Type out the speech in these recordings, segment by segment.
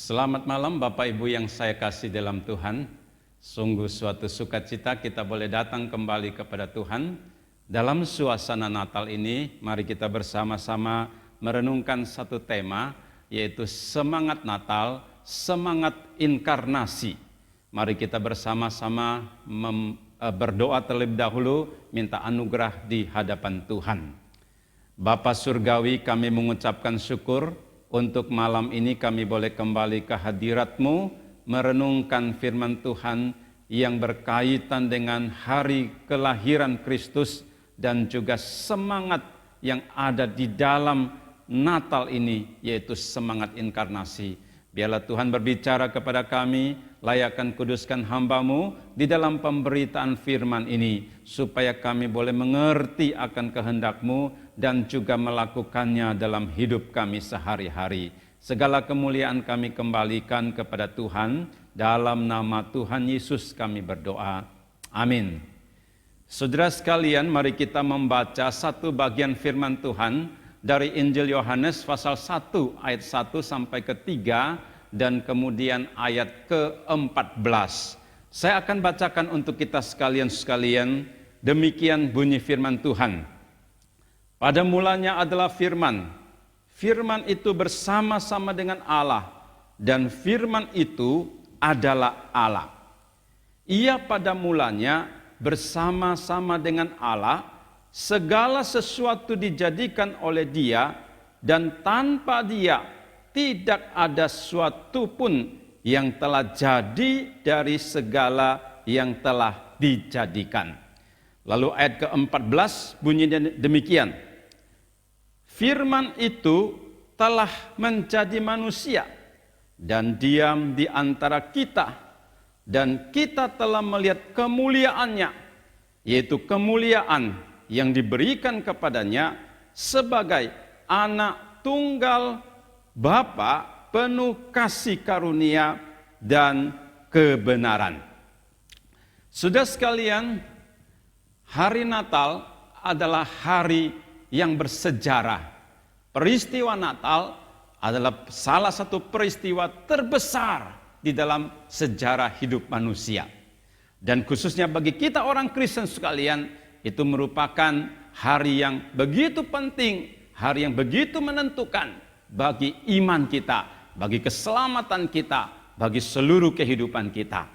Selamat malam Bapak Ibu yang saya kasih dalam Tuhan. Sungguh suatu sukacita kita boleh datang kembali kepada Tuhan. Dalam suasana Natal ini, mari kita bersama-sama merenungkan satu tema, yaitu semangat Natal, semangat inkarnasi. Mari kita bersama-sama berdoa terlebih dahulu, minta anugerah di hadapan Tuhan. Bapa Surgawi, kami mengucapkan syukur untuk malam ini kami boleh kembali ke hadirat-Mu, merenungkan firman Tuhan yang berkaitan dengan hari kelahiran Kristus dan juga semangat yang ada di dalam Natal ini, yaitu semangat inkarnasi. Biarlah Tuhan berbicara kepada kami, layakkan kuduskan hamba-Mu di dalam pemberitaan firman ini, supaya kami boleh mengerti akan kehendak-Mu dan juga melakukannya dalam hidup kami sehari-hari. Segala kemuliaan kami kembalikan kepada Tuhan, dalam nama Tuhan Yesus kami berdoa. Amin. Saudara sekalian, mari kita membaca satu bagian firman Tuhan dari Injil Yohanes pasal 1 ayat 1 sampai ke 3 dan kemudian ayat ke-14. Saya akan bacakan untuk kita sekalian, demikian bunyi firman Tuhan. Pada mulanya adalah firman. Firman itu bersama-sama dengan Allah, dan firman itu adalah Allah. Ia pada mulanya bersama-sama dengan Allah, segala sesuatu dijadikan oleh Dia, dan tanpa Dia tidak ada sesuatu pun yang telah jadi dari segala yang telah dijadikan. Lalu ayat ke-14 bunyinya demikian. Firman itu telah menjadi manusia dan diam di antara kita, dan kita telah melihat kemuliaannya, yaitu kemuliaan yang diberikan kepadanya sebagai anak tunggal Bapa, penuh kasih karunia dan kebenaran. Saudara sekalian, hari Natal adalah hari yang bersejarah. Peristiwa Natal adalah salah satu peristiwa terbesar di dalam sejarah hidup manusia. Dan khususnya bagi kita orang Kristen sekalian, itu merupakan hari yang begitu penting, hari yang begitu menentukan bagi iman kita, bagi keselamatan kita, bagi seluruh kehidupan kita.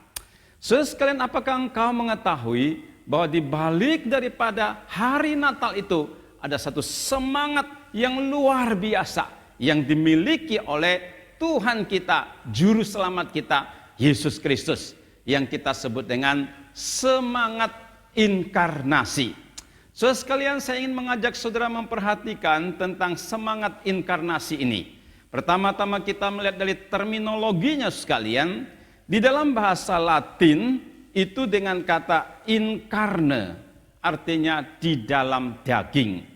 Saudara sekalian, apakah engkau mengetahui bahwa di balik daripada hari Natal itu ada satu semangat yang luar biasa yang dimiliki oleh Tuhan kita, Juru Selamat kita, Yesus Kristus, yang kita sebut dengan semangat inkarnasi. Saudara sekalian, saya ingin mengajak saudara memperhatikan tentang semangat inkarnasi ini. Pertama-tama kita melihat dari terminologinya sekalian. Di dalam bahasa Latin itu dengan kata incarne, artinya di dalam daging.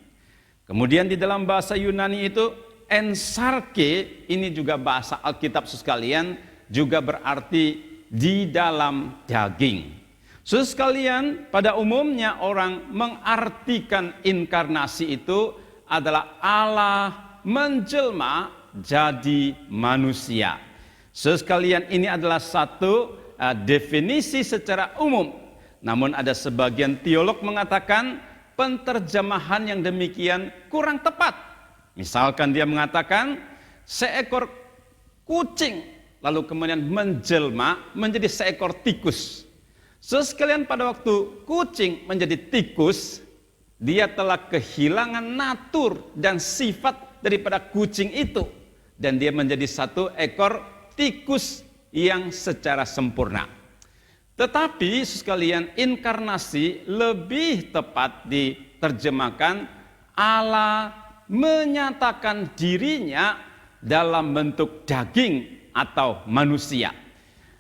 Kemudian di dalam bahasa Yunani itu ensarke, ini juga bahasa Alkitab sekalian, juga berarti di dalam daging. Saudara sekalian, pada umumnya orang mengartikan inkarnasi itu adalah Allah menjelma jadi manusia. Saudara sekalian, ini adalah satu definisi secara umum. Namun ada sebagian teolog mengatakan penterjemahan yang demikian kurang tepat. Misalkan dia mengatakan seekor kucing lalu kemudian menjelma menjadi seekor tikus. Sekalian, pada waktu kucing menjadi tikus, dia telah kehilangan natur dan sifat daripada kucing itu, dan dia menjadi satu ekor tikus yang secara sempurna. Tetapi sekalian, inkarnasi lebih tepat diterjemahkan Allah menyatakan dirinya dalam bentuk daging atau manusia.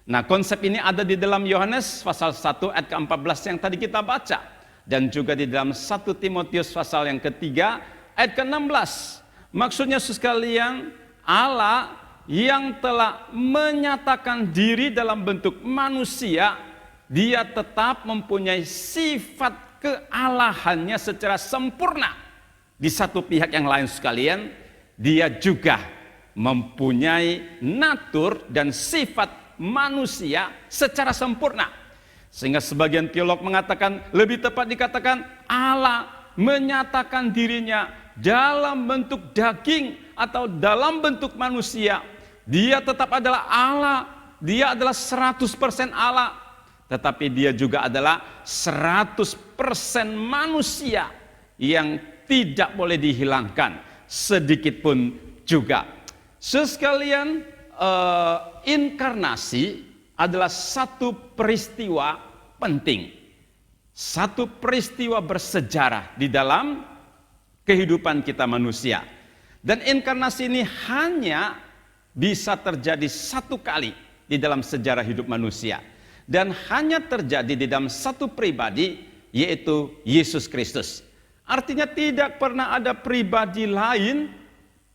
Nah, konsep ini ada di dalam Yohanes pasal 1 ayat ke-14 yang tadi kita baca, dan juga di dalam 1 Timotius pasal yang ketiga ayat ke-16. Maksudnya sekalian, Allah yang telah menyatakan diri dalam bentuk manusia, dia tetap mempunyai sifat kealahannya secara sempurna. Di satu pihak yang lain sekalian, dia juga mempunyai natur dan sifat manusia secara sempurna. Sehingga sebagian teolog mengatakan, lebih tepat dikatakan Allah menyatakan dirinya dalam bentuk daging atau dalam bentuk manusia. Dia tetap adalah Allah, dia adalah 100% Allah, tetapi dia juga adalah 100% manusia yang tidak boleh dihilangkan sedikit pun juga. Sekalian, inkarnasi adalah satu peristiwa penting, satu peristiwa bersejarah di dalam kehidupan kita manusia. Dan inkarnasi ini hanya bisa terjadi satu kali di dalam sejarah hidup manusia, dan hanya terjadi di dalam satu pribadi, yaitu Yesus Kristus. Artinya tidak pernah ada pribadi lain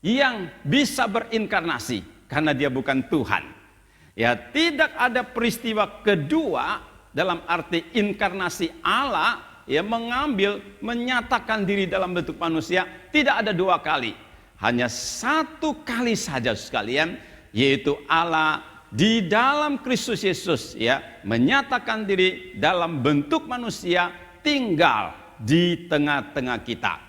yang bisa berinkarnasi, karena dia bukan Tuhan. Ya, tidak ada peristiwa kedua dalam arti inkarnasi Allah yang menyatakan diri dalam bentuk manusia. Tidak ada dua kali, hanya satu kali saja sekalian, yaitu Allah di dalam Kristus Yesus ya menyatakan diri dalam bentuk manusia, tinggal di tengah-tengah kita.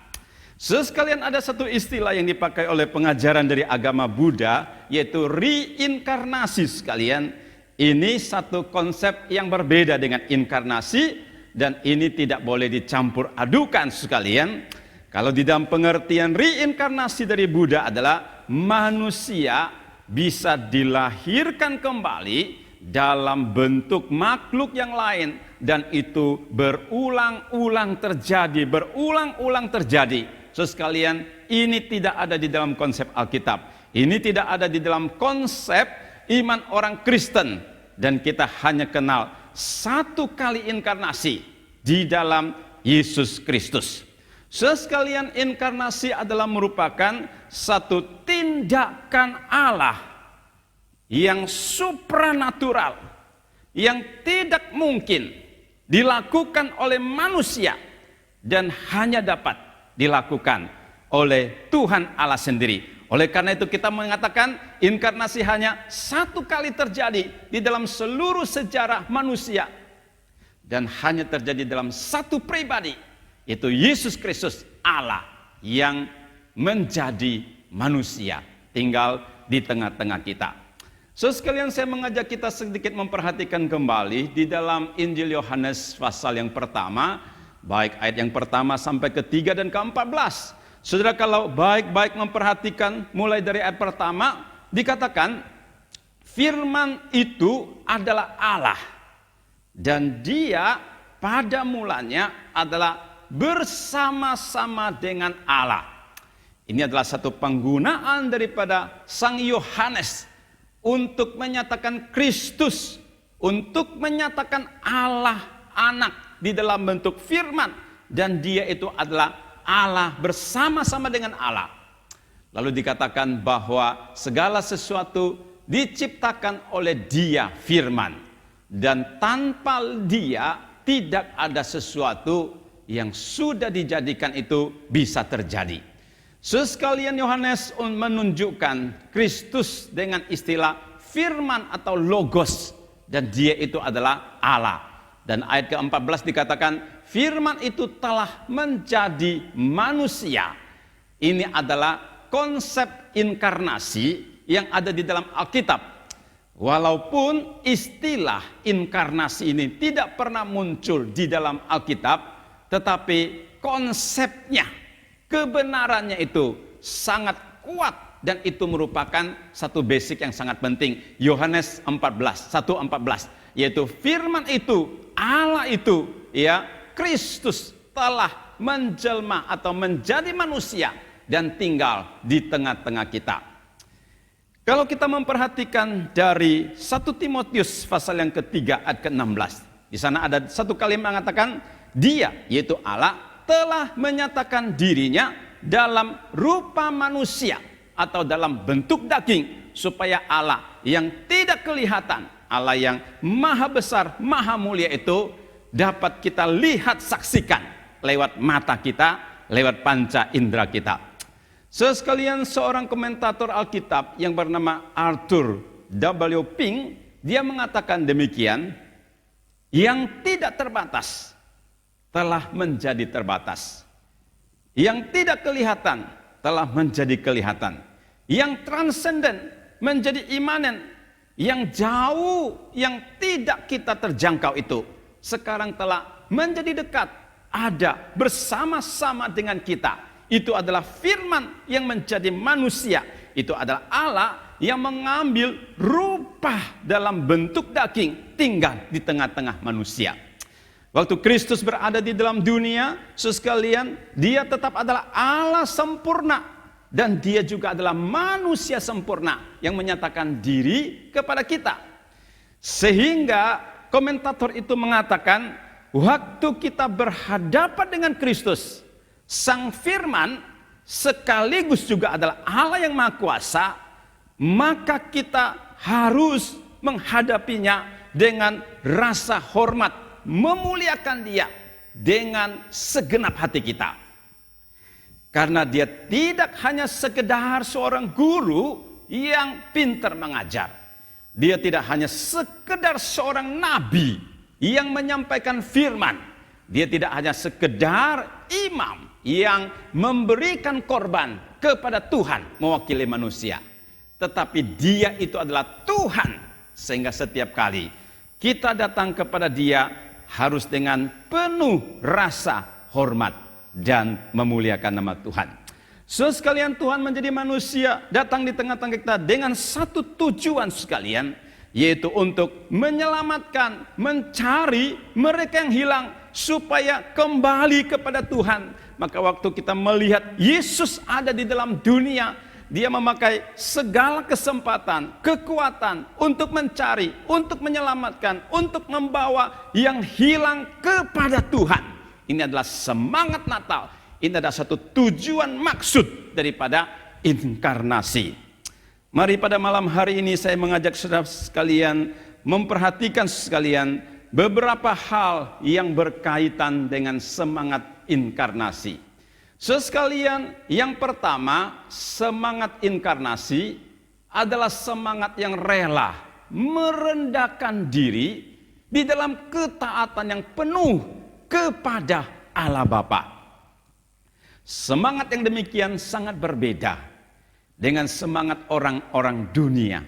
Sekalian, ada satu istilah yang dipakai oleh pengajaran dari agama Buddha, yaitu reinkarnasi sekalian. Ini satu konsep yang berbeda dengan inkarnasi, dan ini tidak boleh dicampur adukan sekalian. Kalau di dalam pengertian reinkarnasi dari Buddha adalah manusia bisa dilahirkan kembali dalam bentuk makhluk yang lain, dan itu berulang-ulang terjadi. Sekalian, ini tidak ada di dalam konsep Alkitab. Ini tidak ada di dalam konsep iman orang Kristen. Dan kita hanya kenal satu kali inkarnasi di dalam Yesus Kristus. Sekalian, inkarnasi adalah merupakan satu tindakan Allah yang supranatural, yang tidak mungkin dilakukan oleh manusia, dan hanya dapat dilakukan oleh Tuhan Allah sendiri. Oleh karena itu kita mengatakan inkarnasi hanya satu kali terjadi di dalam seluruh sejarah manusia, dan hanya terjadi dalam satu pribadi, yaitu Yesus Kristus, Allah yang menjadi manusia, tinggal di tengah-tengah kita. Sekalian, saya mengajak kita sedikit memperhatikan kembali di dalam Injil Yohanes pasal yang pertama, baik ayat yang pertama sampai ketiga dan ke-14. Saudara, kalau baik-baik memperhatikan mulai dari ayat pertama, dikatakan firman itu adalah Allah, dan dia pada mulanya adalah bersama-sama dengan Allah. Ini adalah satu penggunaan daripada Sang Yohanes untuk menyatakan Kristus, untuk menyatakan Allah anak di dalam bentuk firman, dan dia itu adalah Allah bersama-sama dengan Allah. Lalu dikatakan bahwa segala sesuatu diciptakan oleh dia firman, dan tanpa dia tidak ada sesuatu yang sudah dijadikan itu bisa terjadi. Sekalian, Yohanes menunjukkan Kristus dengan istilah firman atau logos, dan dia itu adalah Allah. Dan ayat ke-14 dikatakan firman itu telah menjadi manusia. Ini adalah konsep inkarnasi yang ada di dalam Alkitab. Walaupun istilah inkarnasi ini tidak pernah muncul di dalam Alkitab, tetapi konsepnya, kebenarannya itu sangat kuat, dan itu merupakan satu basic yang sangat penting. Yohanes 1:14, yaitu firman itu, Allah itu, ya, Kristus telah menjelma atau menjadi manusia dan tinggal di tengah-tengah kita. Kalau kita memperhatikan dari 1 Timotius pasal yang ketiga ayat ke-16, di sana ada satu kalimat mengatakan dia, yaitu Allah, telah menyatakan dirinya dalam rupa manusia atau dalam bentuk daging, supaya Allah yang tidak kelihatan, Allah yang maha besar, maha mulia itu dapat kita lihat, saksikan lewat mata kita, lewat panca indera kita. Sekalian, seorang komentator Alkitab yang bernama Arthur W. Pink, dia mengatakan demikian, yang tidak terbatas telah menjadi terbatas. Yang tidak kelihatan telah menjadi kelihatan. Yang transenden menjadi imanen. Yang jauh, yang tidak kita terjangkau itu, sekarang telah menjadi dekat, ada bersama-sama dengan kita. Itu adalah firman yang menjadi manusia. Itu adalah Allah yang mengambil rupa dalam bentuk daging, tinggal di tengah-tengah manusia. Waktu Kristus berada di dalam dunia, sekalian, dia tetap adalah Allah sempurna. Dan dia juga adalah manusia sempurna yang menyatakan diri kepada kita. Sehingga komentator itu mengatakan, waktu kita berhadapan dengan Kristus, Sang Firman sekaligus juga adalah Allah yang Maha Kuasa, maka kita harus menghadapinya dengan rasa hormat, memuliakan dia dengan segenap hati kita. Karena dia tidak hanya sekedar seorang guru yang pintar mengajar. Dia tidak hanya sekedar seorang nabi yang menyampaikan firman. Dia tidak hanya sekedar imam yang memberikan korban kepada Tuhan mewakili manusia. Tetapi dia itu adalah Tuhan. Sehingga setiap kali kita datang kepada dia harus dengan penuh rasa hormat dan memuliakan nama Tuhan. Sekalian, Tuhan menjadi manusia, datang di tengah-tengah kita dengan satu tujuan sekalian, yaitu untuk menyelamatkan, mencari mereka yang hilang supaya kembali kepada Tuhan. Maka waktu kita melihat Yesus ada di dalam dunia, dia memakai segala kesempatan, kekuatan untuk mencari, untuk menyelamatkan, untuk membawa yang hilang kepada Tuhan. Ini adalah semangat Natal. Ini adalah satu tujuan maksud daripada inkarnasi. Mari pada malam hari ini saya mengajak saudara sekalian memperhatikan sekalian beberapa hal yang berkaitan dengan semangat inkarnasi. Sekalian, yang pertama, semangat inkarnasi adalah semangat yang rela merendahkan diri di dalam ketaatan yang penuh kepada Allah Bapa. Semangat yang demikian sangat berbeda dengan semangat orang-orang dunia.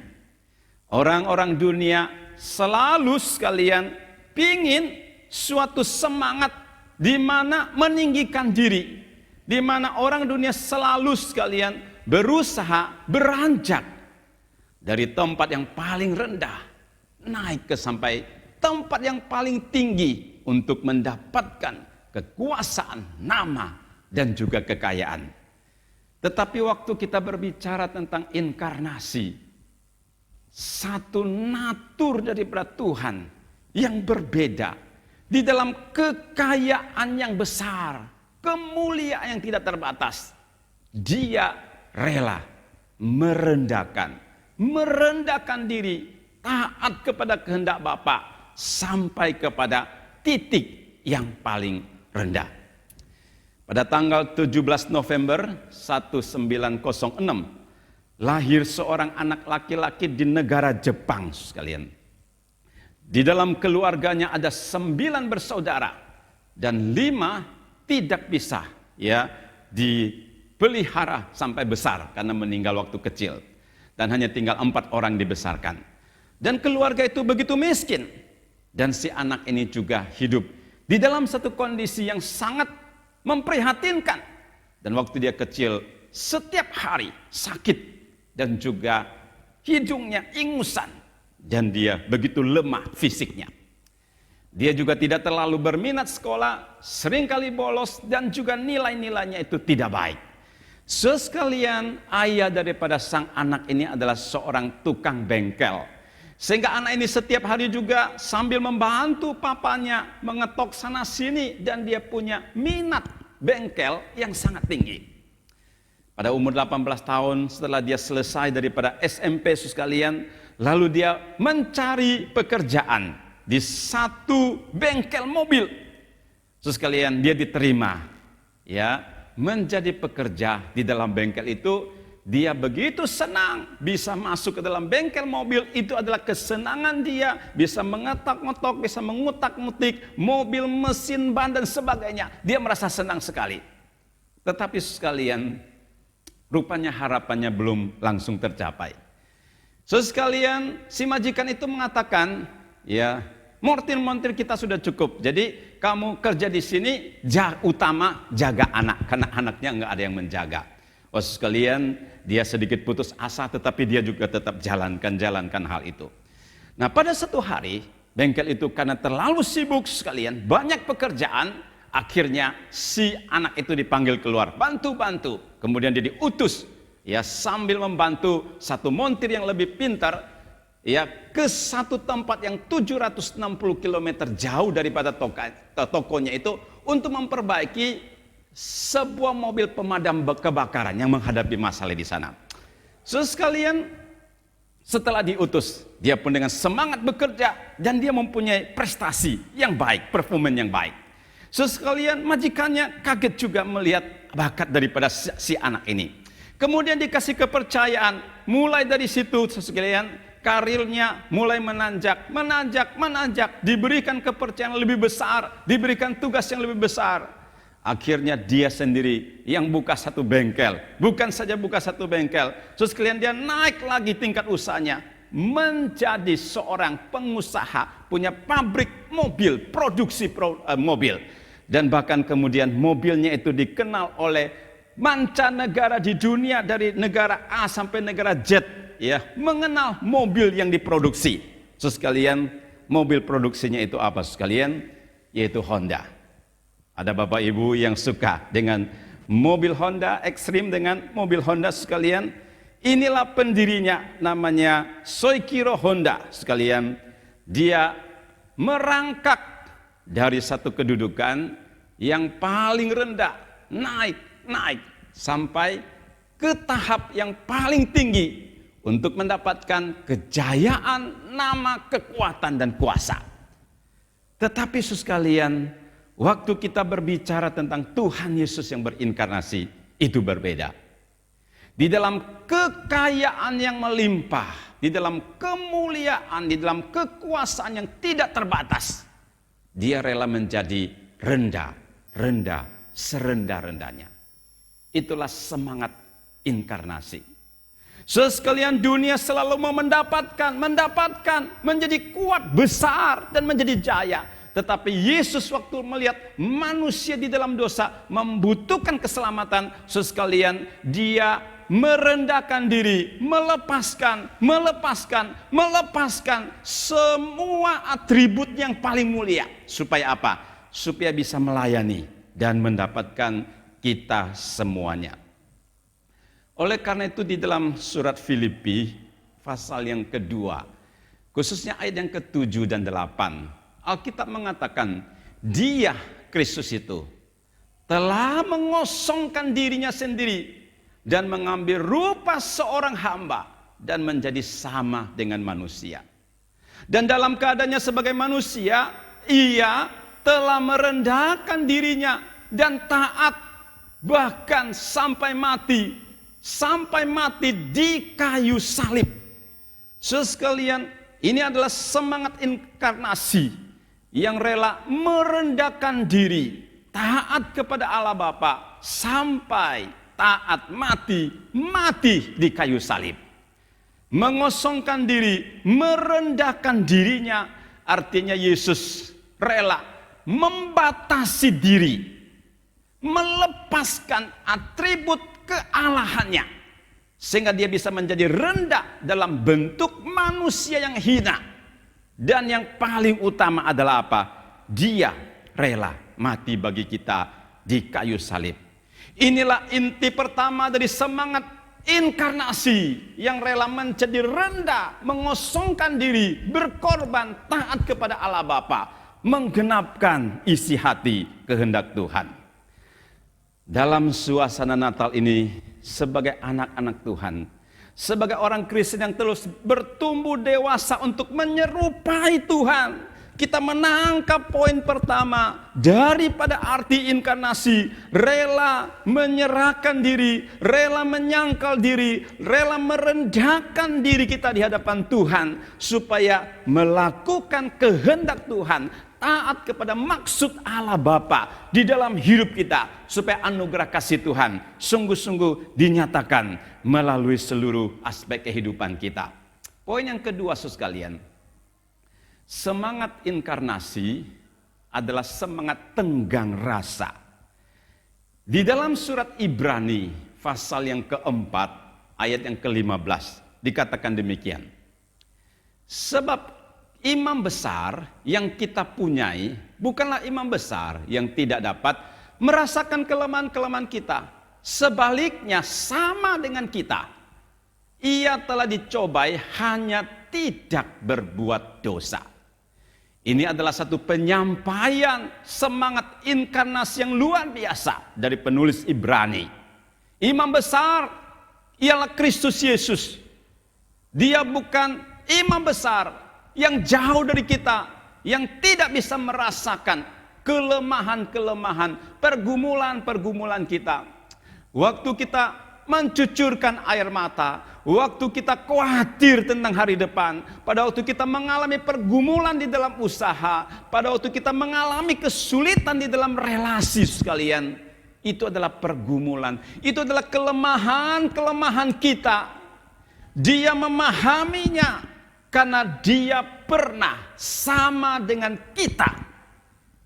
Orang-orang dunia selalu sekalian pingin suatu semangat di mana meninggikan diri, di mana orang dunia selalu sekalian berusaha beranjak dari tempat yang paling rendah naik ke sampai tempat yang paling tinggi untuk mendapatkan kekuasaan, nama, dan juga kekayaan. Tetapi waktu kita berbicara tentang inkarnasi, satu natur daripada Tuhan yang berbeda di dalam kekayaan yang besar, kemuliaan yang tidak terbatas. Dia rela merendahkan diri, taat kepada kehendak Bapa sampai kepada titik yang paling rendah. Pada tanggal 17 November 1906 lahir seorang anak laki-laki di negara Jepang sekalian. Di dalam keluarganya ada 9 bersaudara dan 5 tidak bisa dipelihara sampai besar karena meninggal waktu kecil, dan hanya tinggal 4 orang dibesarkan. Dan keluarga itu begitu miskin, dan si anak ini juga hidup di dalam satu kondisi yang sangat memprihatinkan. Dan waktu dia kecil setiap hari sakit dan juga hidungnya ingusan, dan dia begitu lemah fisiknya. Dia juga tidak terlalu berminat sekolah, seringkali bolos, dan juga nilai-nilainya itu tidak baik. Sekalian, ayah daripada sang anak ini adalah seorang tukang bengkel. Sehingga anak ini setiap hari juga sambil membantu papanya mengetok sana sini, dan dia punya minat bengkel yang sangat tinggi. Pada umur 18 tahun setelah dia selesai daripada SMP sekalian, lalu dia mencari pekerjaan di satu bengkel mobil. Sekalian, dia diterima menjadi pekerja di dalam bengkel itu, dia begitu senang bisa masuk ke dalam bengkel mobil. Itu adalah kesenangan dia, bisa mengetok-ngetok, bisa mengutak-ngutik mobil, mesin, ban dan sebagainya. Dia merasa senang sekali. Tetapi sekalian, rupanya harapannya belum langsung tercapai. Sekalian, si majikan itu mengatakan, ya, montir kita sudah cukup. Jadi kamu kerja di sini, utama jaga anak, karena anaknya nggak ada yang menjaga. Sekalian, dia sedikit putus asa, tetapi dia juga tetap jalankan hal itu. Nah, pada satu hari, bengkel itu karena terlalu sibuk sekalian, banyak pekerjaan, akhirnya si anak itu dipanggil keluar, bantu. Kemudian dia diutus, ya, sambil membantu satu montir yang lebih pintar, ya, ke satu tempat yang 760 km jauh daripada tokonya itu, untuk memperbaiki sebuah mobil pemadam kebakaran yang menghadapi masalah di sana. Sekalian, setelah diutus, dia pun dengan semangat bekerja dan dia mempunyai prestasi yang baik, performa yang baik. Sekalian, majikannya kaget juga melihat bakat daripada si anak ini. Kemudian dikasih kepercayaan, mulai dari situ sekalian, karirnya mulai menanjak, diberikan kepercayaan lebih besar, diberikan tugas yang lebih besar. Akhirnya dia sendiri yang buka satu bengkel. Bukan saja buka satu bengkel, sekalian dia naik lagi tingkat usahanya, menjadi seorang pengusaha, punya pabrik mobil, produksi mobil. Dan bahkan kemudian mobilnya itu dikenal oleh mancanegara di dunia, dari negara A sampai negara Z, ya, mengenal mobil yang diproduksi. Sekalian, mobil produksinya itu apa sekalian? Yaitu Honda. Ada bapak ibu yang suka dengan mobil Honda, ekstrim dengan mobil Honda sekalian. Inilah pendirinya, namanya Soichiro Honda sekalian. Dia merangkak dari satu kedudukan yang paling rendah, naik sampai ke tahap yang paling tinggi untuk mendapatkan kejayaan, nama, kekuatan dan kuasa. Tetapi sekalian, waktu kita berbicara tentang Tuhan Yesus yang berinkarnasi, itu berbeda. Di dalam kekayaan yang melimpah, di dalam kemuliaan, di dalam kekuasaan yang tidak terbatas, dia rela menjadi rendah, serendah-rendahnya. Itulah semangat inkarnasi. Sekalian, dunia selalu mau mendapatkan, menjadi kuat, besar, dan menjadi jaya. Tetapi Yesus waktu melihat manusia di dalam dosa membutuhkan keselamatan, sekalian, dia merendahkan diri, melepaskan semua atribut yang paling mulia. Supaya apa? Supaya bisa melayani dan mendapatkan kita semuanya. Oleh karena itu di dalam surat Filipi pasal yang kedua, khususnya ayat yang ke-7 dan 8, Alkitab mengatakan, dia, Kristus itu, telah mengosongkan dirinya sendiri dan mengambil rupa seorang hamba dan menjadi sama dengan manusia. Dan dalam keadaannya sebagai manusia, ia telah merendahkan dirinya dan taat bahkan sampai mati di kayu salib. Sekalian, ini adalah semangat inkarnasi yang rela merendahkan diri, taat kepada Allah Bapa sampai taat mati di kayu salib. Mengosongkan diri, merendahkan dirinya, artinya Yesus rela membatasi diri, melepaskan atribut kealahannya, sehingga dia bisa menjadi rendah dalam bentuk manusia yang hina. Dan yang paling utama adalah apa? Dia rela mati bagi kita di kayu salib. Inilah inti pertama dari semangat inkarnasi yang rela menjadi rendah, mengosongkan diri, berkorban, taat kepada Allah Bapa, menggenapkan isi hati kehendak Tuhan. Dalam suasana Natal ini, sebagai anak-anak Tuhan, sebagai orang Kristen yang terus bertumbuh dewasa untuk menyerupai Tuhan, kita menangkap poin pertama daripada arti inkarnasi, rela menyerahkan diri, rela menyangkal diri, rela merendahkan diri kita di hadapan Tuhan supaya melakukan kehendak Tuhan, taat kepada maksud Allah Bapa di dalam hidup kita, supaya anugerah kasih Tuhan sungguh-sungguh dinyatakan melalui seluruh aspek kehidupan kita. Poin yang kedua, saudara sekalian, semangat inkarnasi adalah semangat tenggang rasa. Di dalam surat Ibrani pasal yang keempat ayat yang ke-15 dikatakan demikian. Sebab imam besar yang kita punyai bukanlah imam besar yang tidak dapat merasakan kelemahan-kelemahan kita. Sebaliknya sama dengan kita. Ia telah dicobai hanya tidak berbuat dosa. Ini adalah satu penyampaian semangat inkarnasi yang luar biasa dari penulis Ibrani. Imam besar ialah Kristus Yesus. Dia bukan imam besar yang jauh dari kita, yang tidak bisa merasakan kelemahan-kelemahan, pergumulan-pergumulan kita. Waktu kita mencucurkan air mata, waktu kita khawatir tentang hari depan, pada waktu kita mengalami pergumulan di dalam usaha, pada waktu kita mengalami kesulitan di dalam relasi sekalian, itu adalah pergumulan, itu adalah kelemahan-kelemahan kita. Dia memahaminya karena dia pernah sama dengan kita.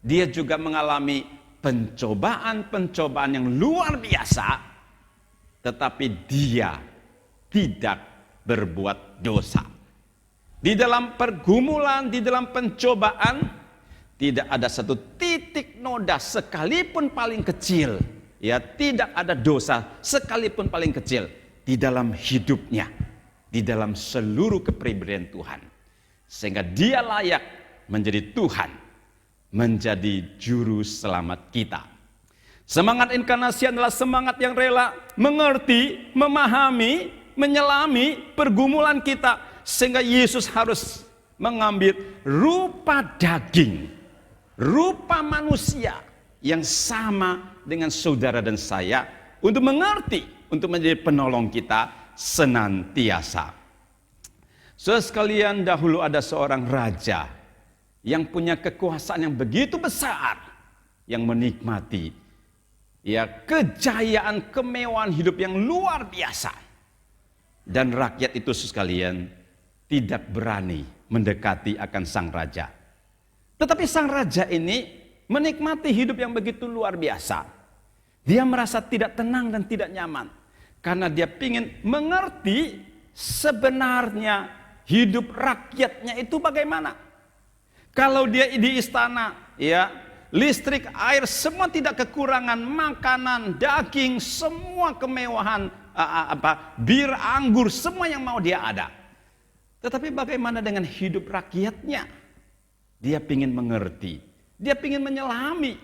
Dia juga mengalami pencobaan-pencobaan yang luar biasa, tetapi dia tidak berbuat dosa. Di dalam pergumulan, di dalam pencobaan, tidak ada satu titik noda sekalipun paling kecil, ya, tidak ada dosa sekalipun paling kecil di dalam hidupnya, di dalam seluruh kepribadian Tuhan, sehingga dia layak menjadi Tuhan, menjadi juru selamat kita. Semangat inkarnasi adalah semangat yang rela mengerti, memahami, menyelami pergumulan kita, sehingga Yesus harus mengambil rupa daging, rupa manusia yang sama dengan saudara dan saya, untuk mengerti, untuk menjadi penolong kita senantiasa. Saudara sekalian, dahulu ada seorang raja yang punya kekuasaan yang begitu besar, yang menikmati kejayaan, kemewahan hidup yang luar biasa. Dan rakyat itu sekalian tidak berani mendekati akan sang raja. Tetapi sang raja ini menikmati hidup yang begitu luar biasa. Dia merasa tidak tenang dan tidak nyaman, karena dia ingin mengerti sebenarnya hidup rakyatnya itu bagaimana. Kalau dia di istana, listrik, air, semua tidak kekurangan, makanan, daging, semua kemewahan, bir, anggur, semua yang mau dia ada. Tetapi bagaimana dengan hidup rakyatnya? Dia ingin mengerti, dia ingin menyelami.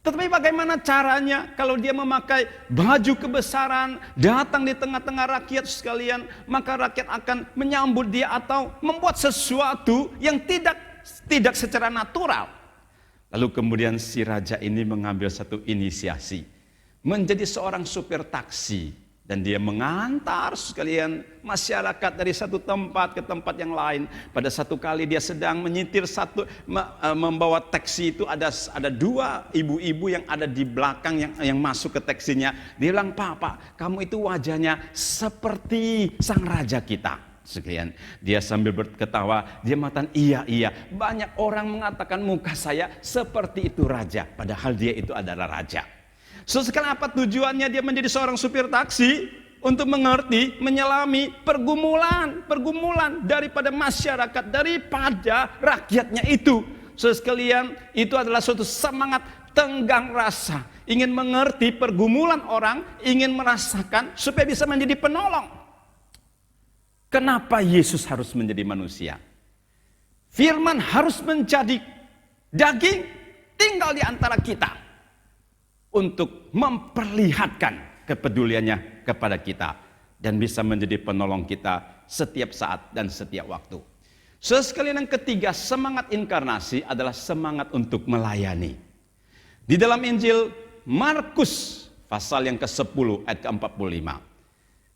Tetapi bagaimana caranya kalau dia memakai baju kebesaran, datang di tengah-tengah rakyat sekalian, maka rakyat akan menyambut dia atau membuat sesuatu yang tidak secara natural. Lalu kemudian si raja ini mengambil satu inisiasi, menjadi seorang supir taksi, dan dia mengantar sekalian masyarakat dari satu tempat ke tempat yang lain. Pada satu kali dia sedang menyetir membawa taksi itu, ada dua ibu-ibu yang ada di belakang yang masuk ke taksinya. Dia bilang, "Pak, kamu itu wajahnya seperti sang raja kita." Sekalian, dia sambil berketawa, dia mengatakan, iya, banyak orang mengatakan muka saya seperti itu raja, padahal dia itu adalah raja. Sekarang apa tujuannya dia menjadi seorang supir taksi? Untuk mengerti, menyelami pergumulan daripada masyarakat, daripada rakyatnya itu. Sekalian, itu adalah suatu semangat tenggang rasa, ingin mengerti pergumulan orang, ingin merasakan supaya bisa menjadi penolong. Kenapa Yesus harus menjadi manusia? Firman harus menjadi daging, tinggal di antara kita, untuk memperlihatkan kepeduliannya kepada kita, dan bisa menjadi penolong kita setiap saat dan setiap waktu. Sekalian yang ketiga, semangat inkarnasi adalah semangat untuk melayani. Di dalam Injil Markus pasal yang ke-10 ayat ke-45.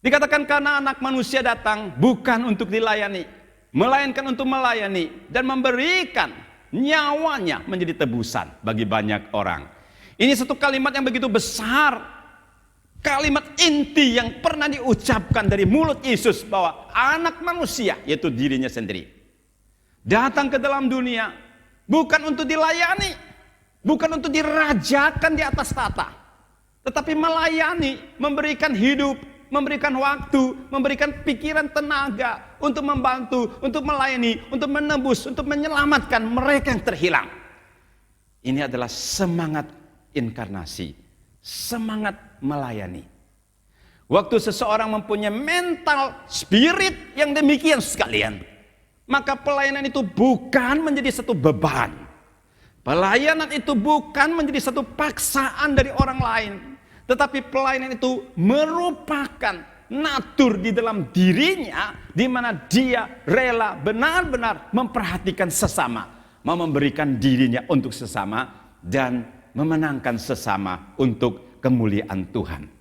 Dikatakan karena anak manusia datang bukan untuk dilayani, melainkan untuk melayani dan memberikan nyawanya menjadi tebusan bagi banyak orang. Ini satu kalimat yang begitu besar, kalimat inti yang pernah diucapkan dari mulut Yesus bahwa anak manusia, yaitu dirinya sendiri, datang ke dalam dunia bukan untuk dilayani, bukan untuk dirajakan di atas tata, tetapi melayani, memberikan hidup, memberikan waktu, memberikan pikiran, tenaga untuk membantu, untuk melayani, untuk menebus, untuk menyelamatkan mereka yang terhilang. Ini adalah semangat inkarnasi, semangat melayani. Waktu seseorang mempunyai mental spirit yang demikian sekalian, maka pelayanan itu bukan menjadi satu beban. Pelayanan itu bukan menjadi satu paksaan dari orang lain, tetapi pelayanan itu merupakan natur di dalam dirinya, di mana dia rela benar-benar memperhatikan sesama, mau memberikan dirinya untuk sesama dan memenangkan sesama untuk kemuliaan Tuhan.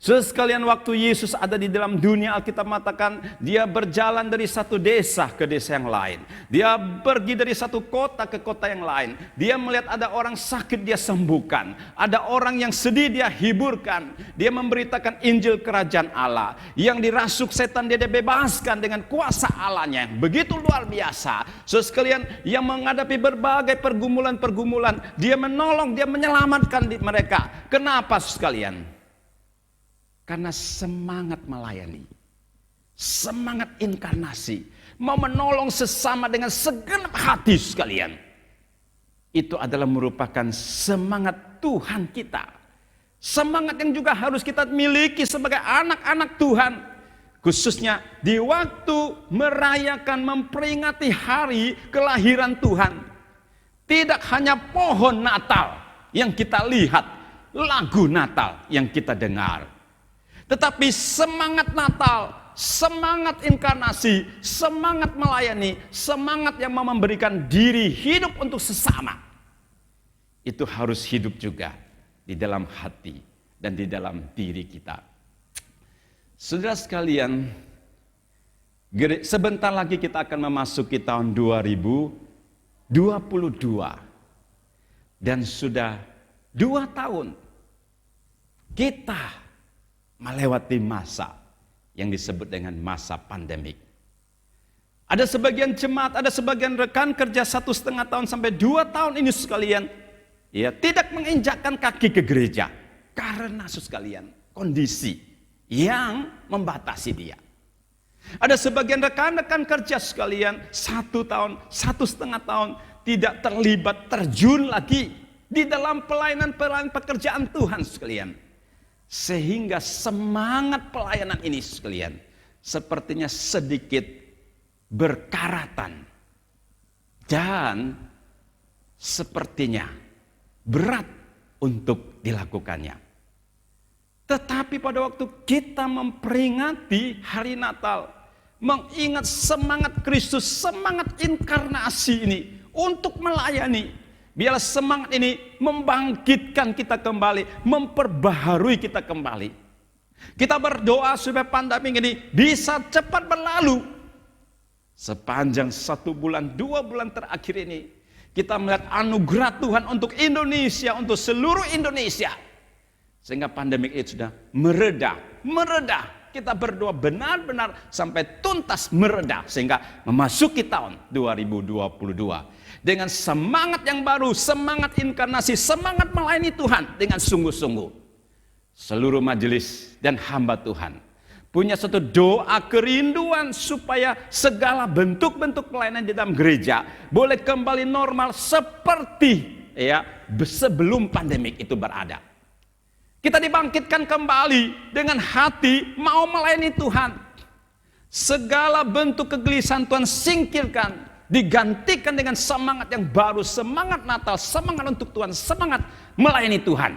Sekalian, waktu Yesus ada di dalam dunia, Alkitab mengatakan dia berjalan dari satu desa ke desa yang lain. Dia pergi dari satu kota ke kota yang lain. Dia melihat ada orang sakit, dia sembuhkan. Ada orang yang sedih, dia hiburkan. Dia memberitakan Injil kerajaan Allah. Yang dirasuk setan, dia bebaskan dengan kuasa Allahnya. Begitu luar biasa. Sekalian, yang menghadapi berbagai pergumulan-pergumulan, dia menolong, dia menyelamatkan mereka. Kenapa sekalian? Karena semangat melayani, semangat inkarnasi, mau menolong sesama dengan segenap hati sekalian. Itu adalah merupakan semangat Tuhan kita. Semangat yang juga harus kita miliki sebagai anak-anak Tuhan. Khususnya di waktu merayakan, memperingati hari kelahiran Tuhan. Tidak hanya pohon Natal yang kita lihat, lagu Natal yang kita dengar. Tetapi semangat Natal, semangat inkarnasi, semangat melayani, semangat yang mau memberikan diri hidup untuk sesama, itu harus hidup juga di dalam hati dan di dalam diri kita. Saudara sekalian, sebentar lagi kita akan memasuki tahun 2022 dan sudah 2 tahun kita melewati masa yang disebut dengan masa pandemik. Ada sebagian jemaat, ada sebagian rekan kerja 1,5 tahun sampai 2 tahun ini sekalian, ya tidak menginjakkan kaki ke gereja karena sekalian kondisi yang membatasi dia. Ada sebagian rekan-rekan kerja sekalian 1 tahun, 1,5 tahun tidak terlibat, terjun lagi di dalam pelayanan pekerjaan Tuhan sekalian. Sehingga semangat pelayanan ini sekalian sepertinya sedikit berkaratan dan sepertinya berat untuk dilakukannya. Tetapi pada waktu kita memperingati hari Natal, mengingat semangat Kristus, semangat inkarnasi ini untuk melayani, biarlah semangat ini membangkitkan kita kembali, memperbaharui kita kembali. Kita berdoa supaya pandemi ini bisa cepat berlalu. Sepanjang 1 bulan, 2 bulan terakhir ini, kita melihat anugerah Tuhan untuk Indonesia, untuk seluruh Indonesia. Sehingga pandemi itu sudah mereda. Kita berdoa benar-benar sampai tuntas mereda. Sehingga memasuki tahun 2022. Dengan semangat yang baru, semangat inkarnasi, semangat melayani Tuhan dengan sungguh-sungguh. Seluruh majelis dan hamba Tuhan punya satu doa kerinduan supaya segala bentuk-bentuk pelayanan di dalam gereja boleh kembali normal seperti sebelum pandemik itu berada. Kita dibangkitkan kembali dengan hati mau melayani Tuhan. Segala bentuk kegelisahan Tuhan singkirkan, digantikan dengan semangat yang baru, semangat Natal, semangat untuk Tuhan, semangat melayani Tuhan.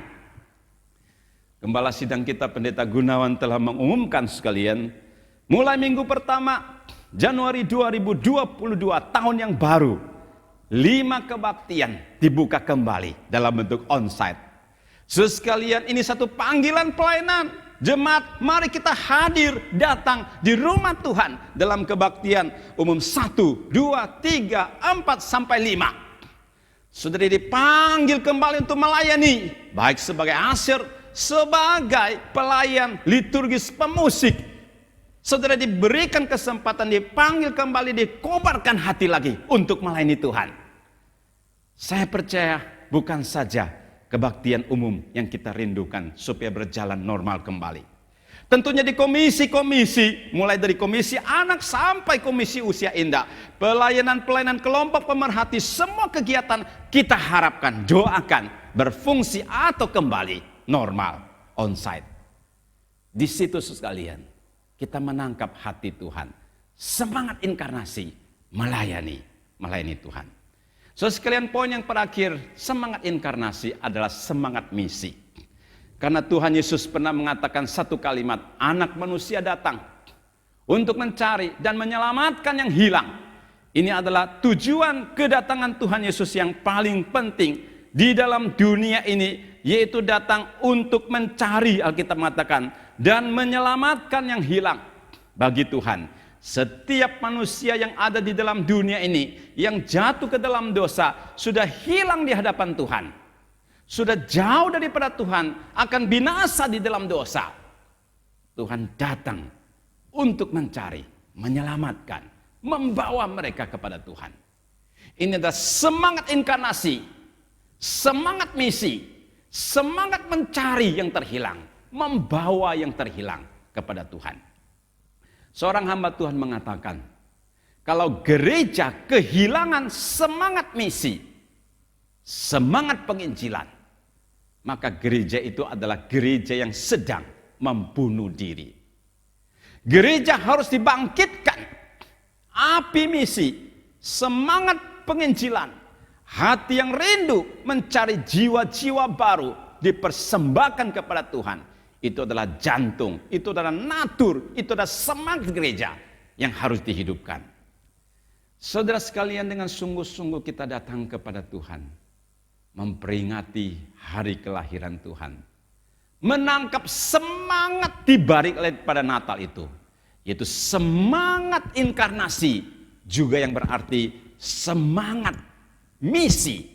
Gembala sidang kita Pendeta Gunawan telah mengumumkan sekalian, mulai minggu pertama Januari 2022, tahun yang baru, 5 kebaktian dibuka kembali dalam bentuk onsite. Saudara sekalian, ini satu panggilan pelayanan. Jemaat, mari kita hadir, datang di rumah Tuhan dalam kebaktian umum 1, 2, 3, 4, sampai 5. Saudara dipanggil kembali untuk melayani, baik sebagai asyir, sebagai pelayan liturgis pemusik. Saudara diberikan kesempatan, dipanggil kembali, dikobarkan hati lagi untuk melayani Tuhan. Saya percaya bukan saja kebaktian umum yang kita rindukan supaya berjalan normal kembali. Tentunya di komisi-komisi, mulai dari komisi anak sampai komisi usia indah, pelayanan-pelayanan kelompok pemerhati, semua kegiatan kita harapkan, doakan berfungsi atau kembali normal, onsite. Di situ sekalian, kita menangkap hati Tuhan, semangat inkarnasi, melayani Tuhan. So sekalian, poin yang terakhir, semangat inkarnasi adalah semangat misi. Karena Tuhan Yesus pernah mengatakan satu kalimat, anak manusia datang untuk mencari dan menyelamatkan yang hilang. Ini adalah tujuan kedatangan Tuhan Yesus yang paling penting di dalam dunia ini, yaitu datang untuk mencari, Alkitab mengatakan, dan menyelamatkan yang hilang. Bagi Tuhan, setiap manusia yang ada di dalam dunia ini yang jatuh ke dalam dosa sudah hilang di hadapan Tuhan. Sudah jauh daripada Tuhan, akan binasa di dalam dosa. Tuhan datang untuk mencari, menyelamatkan, membawa mereka kepada Tuhan. Ini adalah semangat inkarnasi, semangat misi, semangat mencari yang terhilang, membawa yang terhilang kepada Tuhan. Seorang hamba Tuhan mengatakan, kalau gereja kehilangan semangat misi, semangat penginjilan, maka gereja itu adalah gereja yang sedang membunuh diri. Gereja harus dibangkitkan api misi, semangat penginjilan, hati yang rindu mencari jiwa-jiwa baru dipersembahkan kepada Tuhan. Itu adalah jantung, itu adalah natur, itu adalah semangat gereja yang harus dihidupkan. Saudara sekalian, dengan sungguh-sungguh kita datang kepada Tuhan, memperingati hari kelahiran Tuhan, menangkap semangat dibalik pada Natal itu, yaitu semangat inkarnasi, juga yang berarti semangat misi,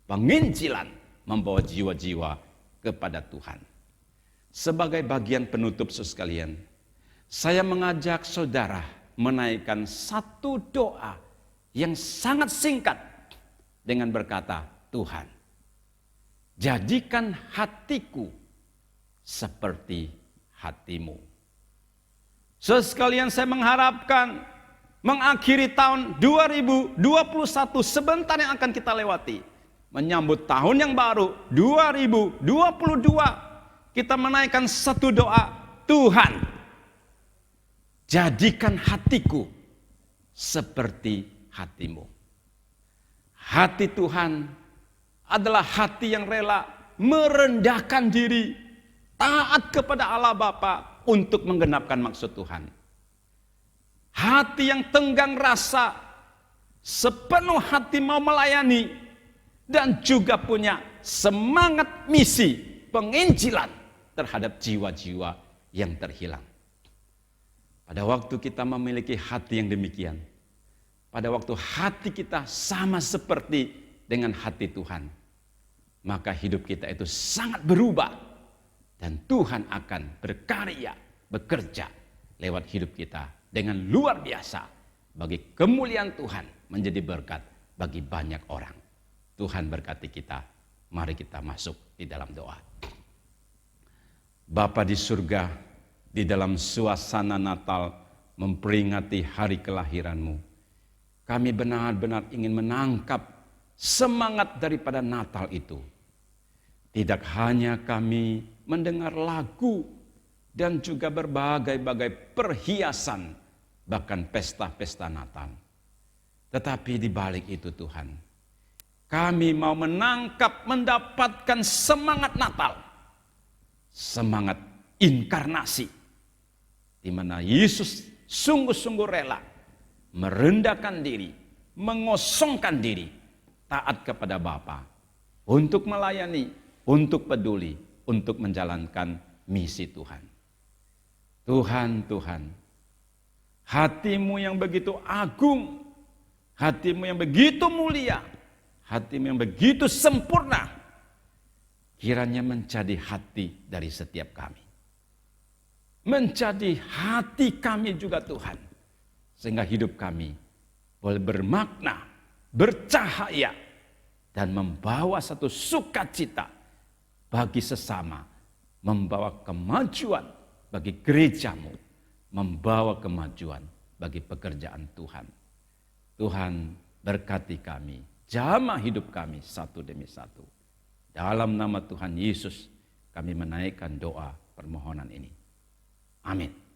penginjilan, membawa jiwa-jiwa kepada Tuhan. Sebagai bagian penutup sekalian, saya mengajak saudara menaikkan satu doa yang sangat singkat dengan berkata, Tuhan, jadikan hatiku seperti hatimu. Sekalian, saya mengharapkan mengakhiri tahun 2021 sebentar yang akan kita lewati, menyambut tahun yang baru 2022. Kita menaikkan satu doa, Tuhan, jadikan hatiku seperti hatimu. Hati Tuhan adalah hati yang rela merendahkan diri, taat kepada Allah Bapa untuk menggenapkan maksud Tuhan. Hati yang tenggang rasa, sepenuh hati mau melayani, dan juga punya semangat misi, penginjilan terhadap jiwa-jiwa yang terhilang. Pada waktu kita memiliki hati yang demikian, pada waktu hati kita sama seperti dengan hati Tuhan, maka hidup kita itu sangat berubah, dan Tuhan akan berkarya, bekerja lewat hidup kita dengan luar biasa bagi kemuliaan Tuhan, menjadi berkat bagi banyak orang. Tuhan berkati kita. Mari kita masuk di dalam doa. Bapa di surga, di dalam suasana Natal memperingati hari kelahiran-Mu, kami benar-benar ingin menangkap semangat daripada Natal itu. Tidak hanya kami mendengar lagu dan juga berbagai-bagai perhiasan, bahkan pesta-pesta Natal. Tetapi di balik itu Tuhan, kami mau menangkap, mendapatkan semangat Natal. Semangat inkarnasi, di mana Yesus sungguh-sungguh rela merendahkan diri, mengosongkan diri, taat kepada Bapa, untuk melayani, untuk peduli, untuk menjalankan misi Tuhan. Tuhan, hatimu yang begitu agung, hatimu yang begitu mulia, hatimu yang begitu sempurna, kiranya menjadi hati dari setiap kami. Menjadi hati kami juga Tuhan, sehingga hidup kami boleh bermakna, bercahaya, dan membawa satu sukacita bagi sesama, membawa kemajuan bagi gerejamu, membawa kemajuan bagi pekerjaan Tuhan. Tuhan berkati kami, jamah hidup kami satu demi satu. Dalam nama Tuhan Yesus kami menaikkan doa permohonan ini. Amin.